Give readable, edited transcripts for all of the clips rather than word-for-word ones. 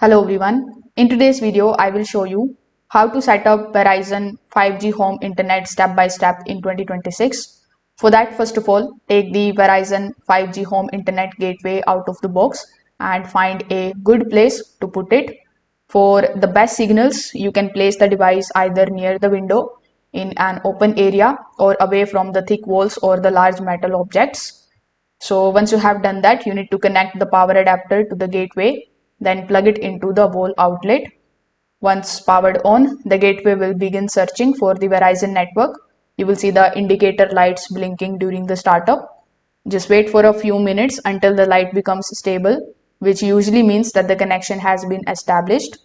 Hello everyone. In today's video, I will show you how to set up Verizon 5G home internet step by step in 2026. For that, first of all, take the Verizon 5G home internet gateway out of the box and find a good place to put it. For the best signals, you can place the device either near the window, in an open area, or away from the thick walls or the large metal objects. So once you have done that, you need to connect the power adapter to the gateway, then plug it into the wall outlet. Once powered on, the gateway will begin searching for the Verizon network. You will see the indicator lights blinking during the startup. Just wait for a few minutes until the light becomes stable, which usually means that the connection has been established.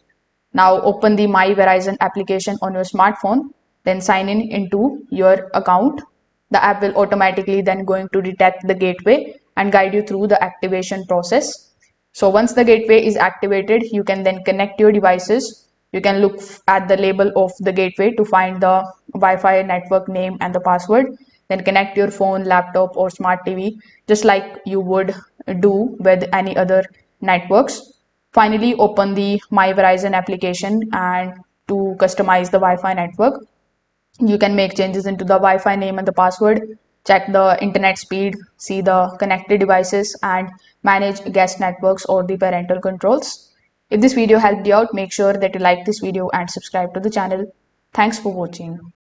Now open the My Verizon application on your smartphone, then sign in into your account. The app will automatically then going to detect the gateway and guide you through the activation process. So once the gateway is activated, you can then connect your devices. You can look at the label of the gateway to find the Wi-Fi network name and the password. Then connect your phone, laptop or smart TV just like you would do with any other networks. Finally, open the My Verizon application and to customize the Wi-Fi network. You can make changes into the Wi-Fi name and the password, check the internet speed, see the connected devices, and manage guest networks or the parental controls. If this video helped you out, make sure that you like this video and subscribe to the channel. Thanks for watching.